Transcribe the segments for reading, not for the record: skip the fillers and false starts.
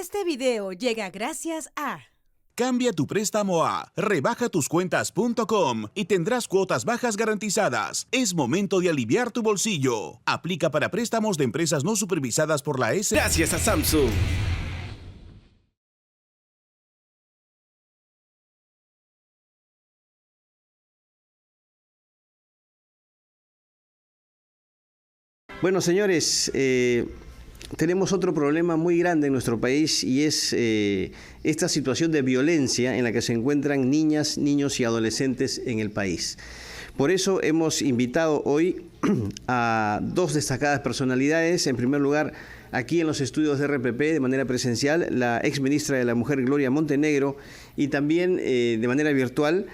Este video llega gracias a... Cambia tu préstamo a rebajatucuentas.com y tendrás cuotas bajas garantizadas. Es momento de aliviar tu bolsillo. Aplica para préstamos de empresas no supervisadas por la S. Gracias a Samsung. Bueno, señores, tenemos otro problema muy grande en nuestro país y es esta situación de violencia en la que se encuentran niñas, niños y adolescentes en el país. Por eso hemos invitado hoy a dos destacadas personalidades. En primer lugar, aquí en los estudios de RPP, de manera presencial, la exministra de la Mujer, Gloria Montenegro, y también de manera virtual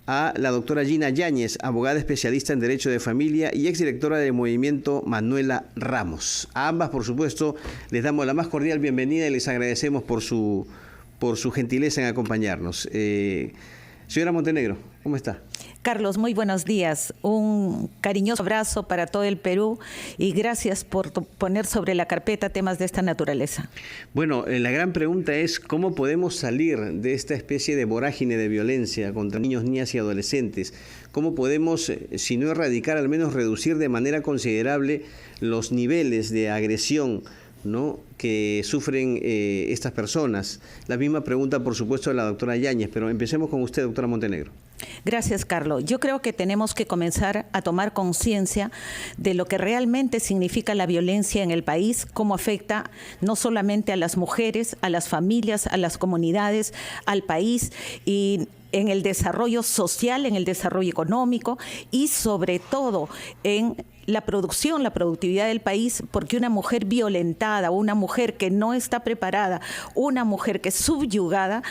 a la doctora Gina Yáñez, abogada especialista en Derecho de Familia y exdirectora del Movimiento Manuela Ramos. A ambas, por supuesto, les damos la más cordial bienvenida y les agradecemos por su gentileza en acompañarnos. Señora Montenegro, ¿cómo está? Carlos, muy buenos días. Un cariñoso abrazo para todo el Perú y gracias por poner sobre la carpeta temas de esta naturaleza. Bueno, la gran pregunta es cómo podemos salir de esta especie de vorágine de violencia contra niños, niñas y adolescentes. ¿Cómo podemos, si no erradicar, al menos reducir de manera considerable los niveles de agresión, ¿no?, que sufren estas personas? La misma pregunta, por supuesto, de la doctora Yáñez, pero empecemos con usted, doctora Montenegro. Gracias, Carlos. Yo creo que tenemos que comenzar a tomar conciencia de lo que realmente significa la violencia en el país, cómo afecta no solamente a las mujeres, a las familias, a las comunidades, al país y en el desarrollo social, en el desarrollo económico y sobre todo en la producción, la productividad del país, porque una mujer violentada, una mujer que no está preparada, una mujer que es subyugada,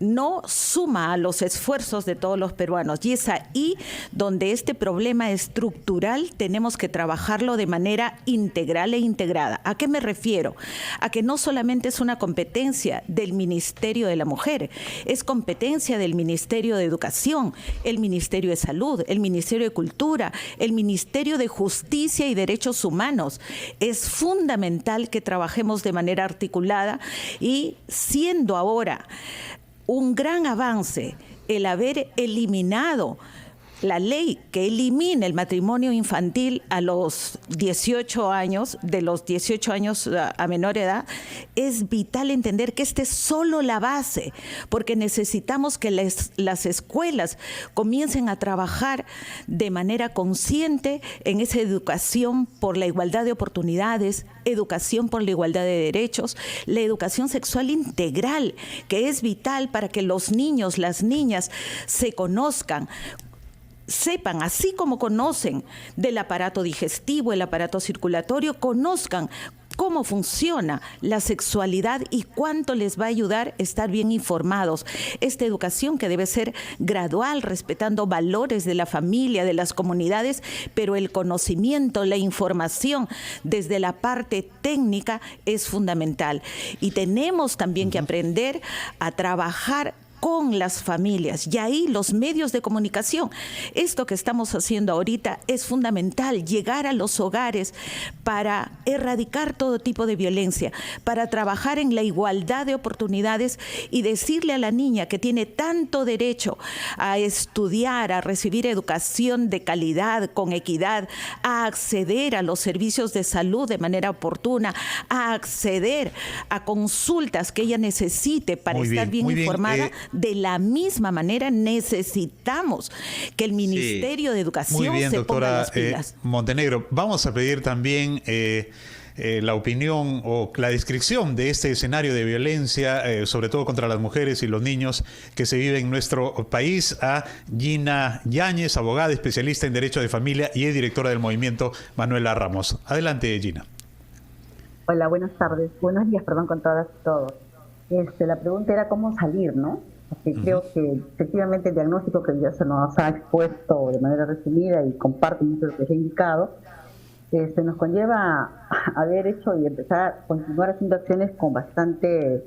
no suma a los esfuerzos de todos los peruanos. Y es ahí donde este problema estructural tenemos que trabajarlo de manera integral e integrada. ¿A qué me refiero? A que no solamente es una competencia del Ministerio de la Mujer, es competencia del Ministerio de Educación, el Ministerio de Salud, el Ministerio de Cultura, el Ministerio de Justicia y Derechos Humanos. Es fundamental que trabajemos de manera articulada y siendo ahora un gran avance el haber eliminado la ley que elimina el matrimonio infantil a los 18 años, de los 18 años a menor edad. Es vital entender que esta es solo la base, porque necesitamos que las escuelas comiencen a trabajar de manera consciente en esa educación por la igualdad de oportunidades, educación por la igualdad de derechos, la educación sexual integral, que es vital para que los niños, las niñas se conozcan, sepan, así como conocen del aparato digestivo, el aparato circulatorio, conozcan cómo funciona la sexualidad y cuánto les va a ayudar estar bien informados. Esta educación que debe ser gradual, respetando valores de la familia, de las comunidades, pero el conocimiento, la información desde la parte técnica es fundamental. Y tenemos también que aprender a trabajar con las familias y ahí los medios de comunicación. Esto que estamos haciendo ahorita es fundamental, llegar a los hogares para erradicar todo tipo de violencia, para trabajar en la igualdad de oportunidades y decirle a la niña que tiene tanto derecho a estudiar, a recibir educación de calidad, con equidad, a acceder a los servicios de salud de manera oportuna, a acceder a consultas que ella necesite para estar bien informada. De la misma manera necesitamos que el Ministerio de Educación se ponga las pilas. Montenegro, vamos a pedir también la opinión o la descripción de este escenario de violencia, sobre todo contra las mujeres y los niños que se vive en nuestro país, a Gina Yáñez, abogada especialista en Derecho de Familia y es directora del Movimiento Manuela Ramos. Adelante, Gina. Hola, buenas tardes. Buenos días, perdón, con todas y todos. La pregunta era cómo salir, ¿no? Porque creo que efectivamente el diagnóstico que ya se nos ha expuesto de manera resumida y comparto mucho lo que se ha indicado, nos conlleva a haber hecho y empezar a continuar haciendo acciones con bastante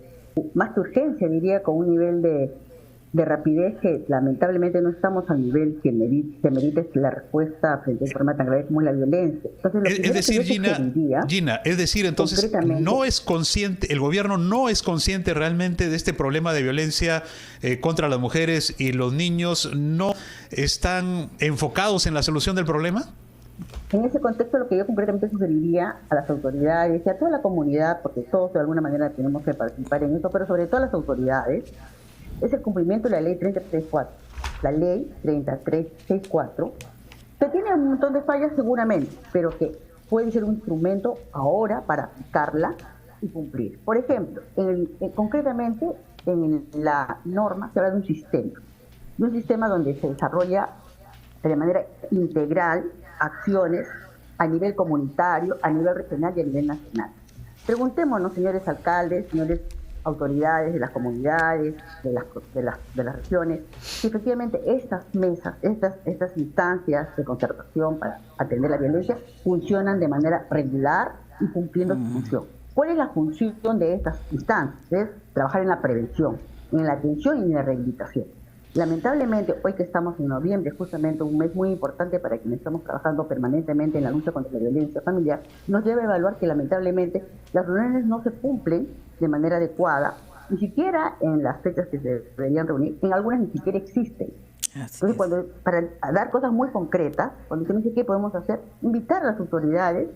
más urgencia, diría, con un nivel de rapidez que lamentablemente no estamos al nivel que merite la respuesta frente a un problema tan grave como la violencia. Entonces, es decir, Gina, es decir, entonces, no es consciente, el gobierno no es consciente realmente de este problema de violencia contra las mujeres, y los niños no están enfocados en la solución del problema. En ese contexto, lo que yo concretamente sugeriría a las autoridades y a toda la comunidad, porque todos de alguna manera tenemos que participar en eso, pero sobre todo a las autoridades, es el cumplimiento de la ley 3364. La ley 3364, que tiene un montón de fallas seguramente, pero que puede ser un instrumento ahora para aplicarla y cumplir. Por ejemplo, concretamente en la norma se habla de un sistema donde se desarrolla de manera integral acciones a nivel comunitario, a nivel regional y a nivel nacional. Preguntémonos, señores alcaldes, señores autoridades de las comunidades, de las regiones, si efectivamente estas mesas, estas instancias de concertación para atender la violencia funcionan de manera regular y cumpliendo su función. ¿Cuál es la función de estas instancias? Es trabajar en la prevención, en la atención y en la rehabilitación. Lamentablemente, hoy que estamos en noviembre, justamente un mes muy importante para quienes estamos trabajando permanentemente en la lucha contra la violencia familiar, nos lleva a evaluar que lamentablemente las reuniones no se cumplen de manera adecuada, ni siquiera en las fechas que se deberían reunir, en algunas ni siquiera existen. Entonces, para dar cosas muy concretas, cuando se dice qué podemos hacer, invitar a las autoridades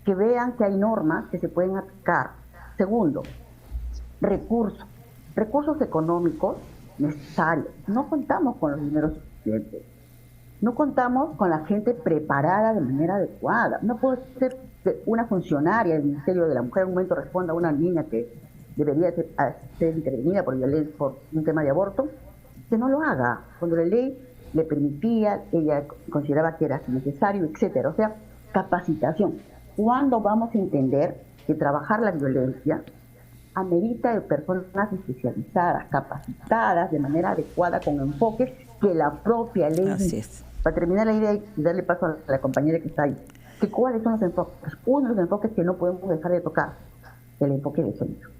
que vean que hay normas que se pueden aplicar. Segundo, recursos económicos necesarios. No contamos con los dineros suficientes. No contamos con la gente preparada de manera adecuada. No puede ser que una funcionaria del Ministerio de la Mujer en un momento responda a una niña que debería ser intervenida por violencia, por un tema de aborto, que no lo haga. Cuando la ley le permitía, ella consideraba que era necesario, etcétera. O sea, capacitación. ¿Cuándo vamos a entender que trabajar la violencia amerita de personas especializadas, capacitadas de manera adecuada, con enfoques que la propia ley? Así es. Para terminar la idea y darle paso a la compañera que está ahí, que ¿cuáles son los enfoques? Uno de los enfoques que no podemos dejar de tocar, el enfoque de género.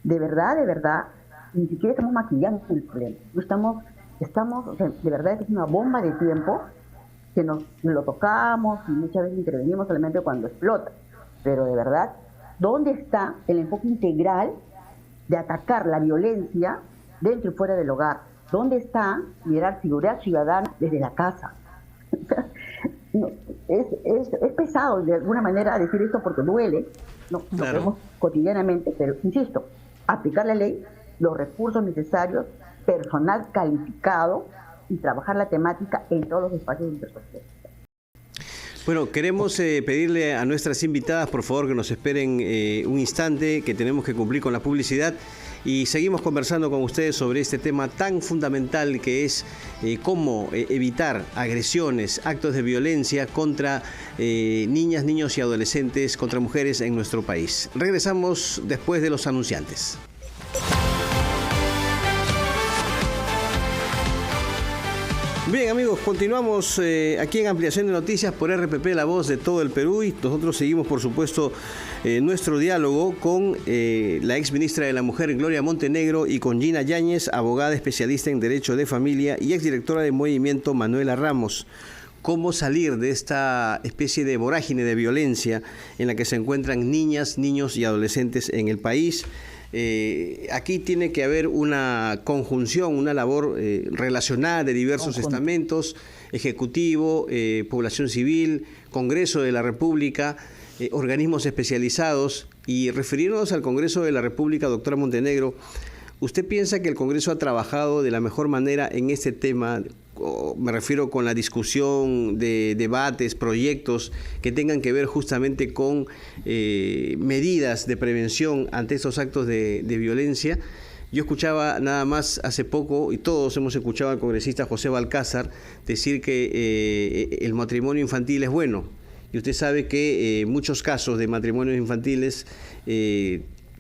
De verdad, ni siquiera estamos maquillando el problema. No estamos, o sea, de verdad es una bomba de tiempo que nos lo tocamos y muchas veces intervenimos solamente cuando explota. Pero de verdad, ¿dónde está el enfoque integral de atacar la violencia dentro y fuera del hogar? ¿Dónde está liderar seguridad ciudadana desde la casa? Es pesado de alguna manera decir esto porque duele, lo vemos cotidianamente, pero insisto, aplicar la ley, los recursos necesarios, personal calificado y trabajar la temática en todos los espacios intersociales. Bueno, queremos pedirle a nuestras invitadas, por favor, que nos esperen un instante, que tenemos que cumplir con la publicidad, y seguimos conversando con ustedes sobre este tema tan fundamental que es cómo evitar agresiones, actos de violencia contra niñas, niños y adolescentes, contra mujeres en nuestro país. Regresamos después de los anunciantes. Bien, amigos, continuamos aquí en Ampliación de Noticias por RPP, la voz de todo el Perú, y nosotros seguimos, por supuesto, nuestro diálogo con la ex ministra de la Mujer, Gloria Montenegro, y con Gina Yáñez, abogada especialista en Derecho de Familia y exdirectora de Movimiento Manuela Ramos. ¿Cómo salir de esta especie de vorágine de violencia en la que se encuentran niñas, niños y adolescentes en el país? Aquí tiene que haber una conjunción, una labor relacionada de diversos estamentos: Ejecutivo, Población Civil, Congreso de la República, organismos especializados. Y refiriéndonos al Congreso de la República, doctora Montenegro, ¿usted piensa que el Congreso ha trabajado de la mejor manera en este tema? Me refiero con la discusión de debates, proyectos que tengan que ver justamente con medidas de prevención ante estos actos de violencia. Yo escuchaba nada más hace poco, y todos hemos escuchado al congresista José Balcázar decir que el matrimonio infantil es bueno. Y usted sabe que muchos casos de matrimonios infantiles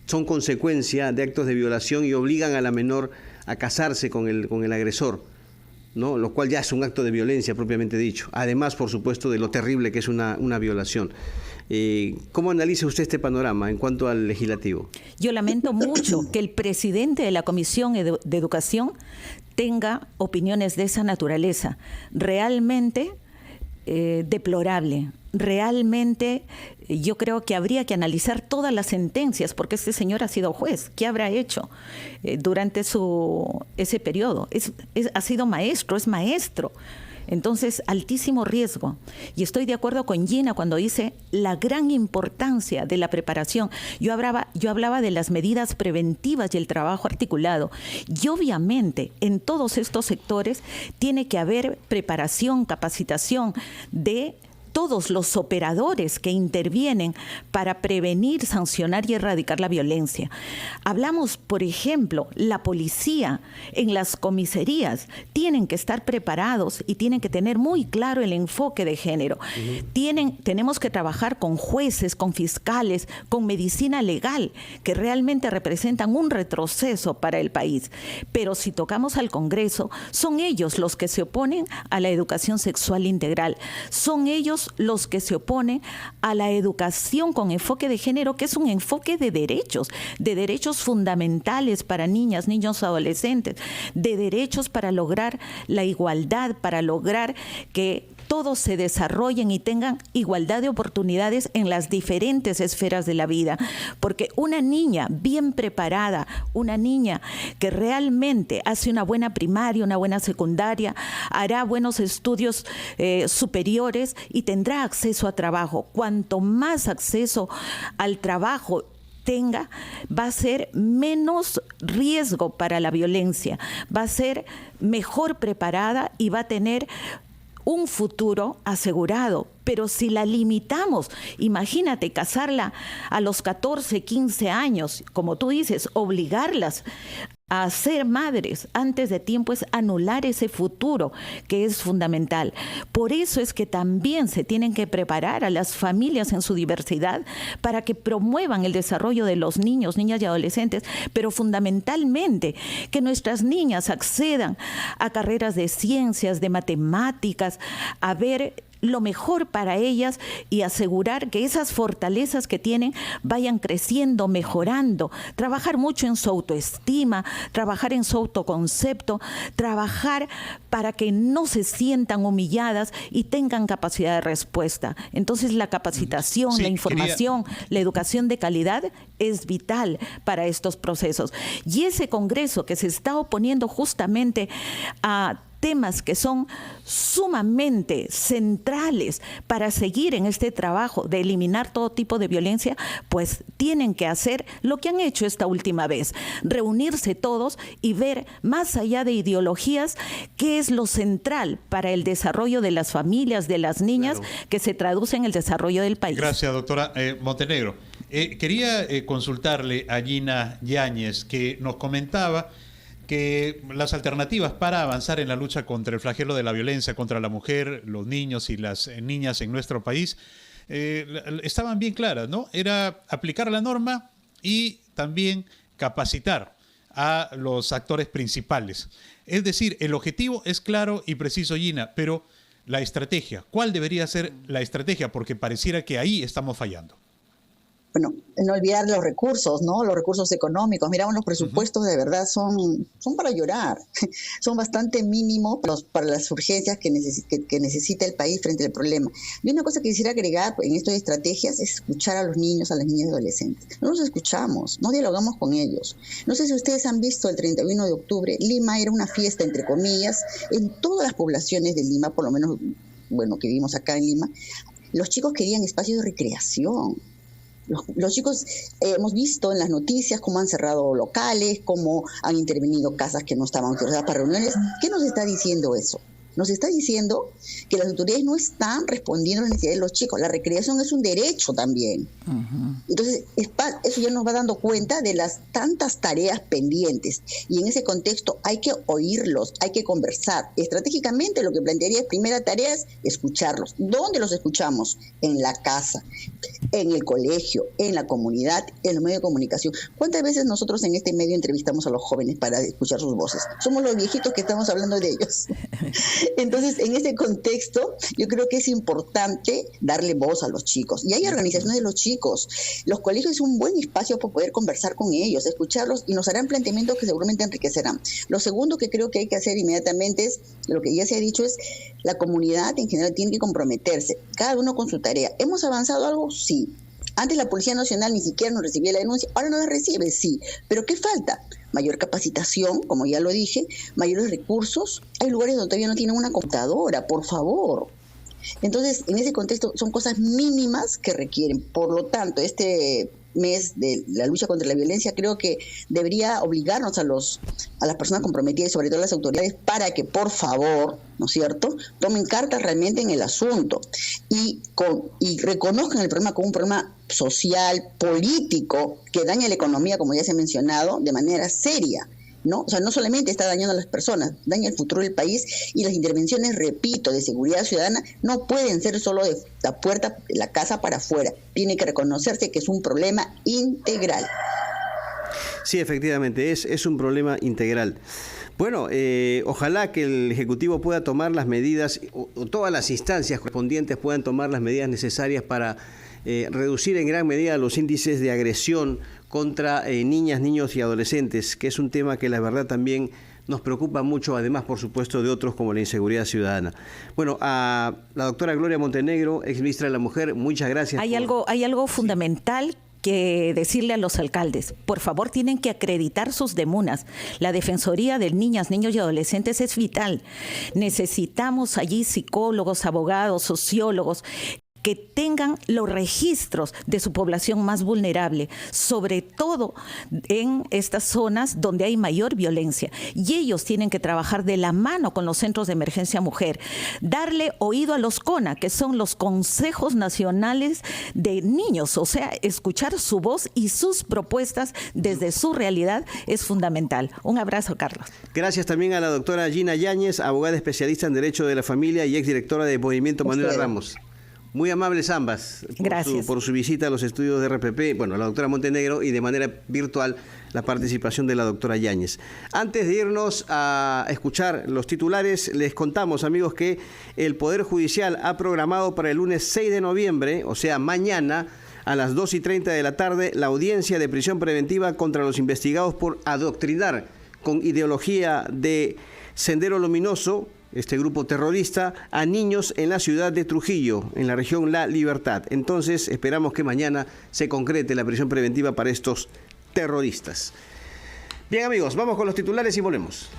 son consecuencia de actos de violación y obligan a la menor a casarse con el agresor, ¿no? Lo cual ya es un acto de violencia propiamente dicho. Además, por supuesto, de lo terrible que es una violación. ¿Cómo analiza usted este panorama en cuanto al legislativo? Yo lamento mucho que el presidente de la Comisión de Educación tenga opiniones de esa naturaleza. Realmente deplorable. Realmente yo creo que habría que analizar todas las sentencias, porque este señor ha sido juez. ¿Qué habrá hecho durante ese periodo? Ha sido maestro, es maestro. Entonces, altísimo riesgo. Y estoy de acuerdo con Gina cuando dice la gran importancia de la preparación. Yo hablaba de las medidas preventivas y el trabajo articulado. Y obviamente, en todos estos sectores tiene que haber preparación, capacitación de todos los operadores que intervienen para prevenir, sancionar y erradicar la violencia. Hablamos, por ejemplo, la policía en las comisarías tienen que estar preparados y tienen que tener muy claro el enfoque de género. Tenemos que trabajar con jueces, con fiscales, con medicina legal, que realmente representan un retroceso para el país. Pero si tocamos al Congreso, son ellos los que se oponen a la educación sexual integral. Son ellos los que se oponen a la educación con enfoque de género, que es un enfoque de derechos fundamentales para niñas, niños, adolescentes, de derechos para lograr la igualdad, para lograr que todos se desarrollen y tengan igualdad de oportunidades en las diferentes esferas de la vida. Porque una niña bien preparada, una niña que realmente hace una buena primaria, una buena secundaria, hará buenos estudios superiores y tendrá acceso a trabajo. Cuanto más acceso al trabajo tenga, va a ser menos riesgo para la violencia, va a ser mejor preparada y va a tener un futuro asegurado. Pero si la limitamos, imagínate casarla a los 14, 15 años, como tú dices, obligarlas a ser madres antes de tiempo es anular ese futuro que es fundamental. Por eso es que también se tienen que preparar a las familias en su diversidad para que promuevan el desarrollo de los niños, niñas y adolescentes, pero fundamentalmente que nuestras niñas accedan a carreras de ciencias, de matemáticas, a ver lo mejor para ellas y asegurar que esas fortalezas que tienen vayan creciendo, mejorando, trabajar mucho en su autoestima, trabajar en su autoconcepto, trabajar para que no se sientan humilladas y tengan capacidad de respuesta. Entonces la capacitación, la información, la educación de calidad es vital para estos procesos. Y ese Congreso que se está oponiendo justamente a temas que son sumamente centrales para seguir en este trabajo de eliminar todo tipo de violencia, pues tienen que hacer lo que han hecho esta última vez, reunirse todos y ver más allá de ideologías qué es lo central para el desarrollo de las familias, de las niñas, que se traduce en el desarrollo del país. Gracias, doctora Montenegro. Quería consultarle a Gina Yáñez, que nos comentaba que las alternativas para avanzar en la lucha contra el flagelo de la violencia contra la mujer, los niños y las niñas en nuestro país estaban bien claras, ¿no? Era aplicar la norma y también capacitar a los actores principales. Es decir, el objetivo es claro y preciso, Gina, pero la estrategia, ¿cuál debería ser la estrategia? Porque pareciera que ahí estamos fallando. Bueno, no olvidar los recursos, ¿no? Los recursos económicos. Miramos los presupuestos, de verdad son para llorar. Son bastante mínimos para las urgencias que necesita el país frente al problema. Y una cosa que quisiera agregar en esto de estrategias es escuchar a los niños, a las niñas y adolescentes. No los escuchamos, no dialogamos con ellos. No sé si ustedes han visto el 31 de octubre, Lima era una fiesta, entre comillas, en todas las poblaciones de Lima, por lo menos, bueno, que vivimos acá en Lima. Los chicos querían espacios de recreación. Los chicos, hemos visto en las noticias cómo han cerrado locales, cómo han intervenido casas que no estaban autorizadas para reuniones. ¿Qué nos está diciendo eso? Nos está diciendo que las autoridades no están respondiendo a las necesidades de los chicos. La recreación es un derecho también. Entonces, eso ya nos va dando cuenta de las tantas tareas pendientes. Y en ese contexto hay que oírlos, hay que conversar. Estratégicamente, lo que plantearía es, primera tarea es escucharlos. ¿Dónde los escuchamos? En la casa, en el colegio, en la comunidad, en los medios de comunicación. ¿Cuántas veces nosotros en este medio entrevistamos a los jóvenes para escuchar sus voces? Somos los viejitos que estamos hablando de ellos. Entonces, en ese contexto, yo creo que es importante darle voz a los chicos. Y hay organizaciones de los chicos. Los colegios es un buen espacio para poder conversar con ellos, escucharlos, y nos harán planteamientos que seguramente enriquecerán. Lo segundo que creo que hay que hacer inmediatamente es, lo que ya se ha dicho, es la comunidad en general tiene que comprometerse, cada uno con su tarea. ¿Hemos avanzado algo? Sí. Antes la Policía Nacional ni siquiera nos recibía la denuncia, ahora no la recibe, sí. ¿Pero qué falta? Mayor capacitación, como ya lo dije, mayores recursos. Hay lugares donde todavía no tienen una computadora, por favor. Entonces, en ese contexto son cosas mínimas que requieren. Por lo tanto, este mes de la lucha contra la violencia creo que debería obligarnos a las personas comprometidas y sobre todo a las autoridades para que, por favor, ¿no es cierto?, tomen cartas realmente en el asunto y reconozcan el problema como un problema social, político, que daña la economía, como ya se ha mencionado, de manera seria, ¿no? O sea, no solamente está dañando a las personas, daña el futuro del país, y las intervenciones, repito, de seguridad ciudadana no pueden ser solo de la puerta de la casa para afuera. Tiene que reconocerse que es un problema integral. Sí, efectivamente, es un problema integral. Bueno, ojalá que el Ejecutivo pueda tomar las medidas, o todas las instancias correspondientes puedan tomar las medidas necesarias para reducir en gran medida los índices de agresión contra niñas, niños y adolescentes, que es un tema que la verdad también nos preocupa mucho, además, por supuesto, de otros como la inseguridad ciudadana. Bueno, a la doctora Gloria Montenegro, exministra de la Mujer, muchas gracias. Hay algo fundamental que decirle a los alcaldes. Por favor, tienen que acreditar sus demunas. La Defensoría de Niñas, Niños y Adolescentes es vital. Necesitamos allí psicólogos, abogados, sociólogos, que tengan los registros de su población más vulnerable, sobre todo en estas zonas donde hay mayor violencia. Y ellos tienen que trabajar de la mano con los centros de emergencia mujer, darle oído a los CONA, que son los Consejos Nacionales de Niños, o sea, escuchar su voz y sus propuestas desde su realidad es fundamental. Un abrazo, Carlos. Gracias también a la doctora Gina Yáñez, abogada especialista en Derecho de la Familia y exdirectora de Movimiento Manuela Ramos. Muy amables ambas por su visita a los estudios de RPP, bueno, la doctora Montenegro, y de manera virtual la participación de la doctora Yáñez. Antes de irnos a escuchar los titulares, les contamos, amigos, que el Poder Judicial ha programado para el lunes 6 de noviembre, o sea, mañana, a las 2:30 de la tarde, la audiencia de prisión preventiva contra los investigados por adoctrinar con ideología de Sendero Luminoso, este grupo terrorista, a niños en la ciudad de Trujillo, en la región La Libertad. Entonces, esperamos que mañana se concrete la prisión preventiva para estos terroristas. Bien, amigos, vamos con los titulares y volvemos.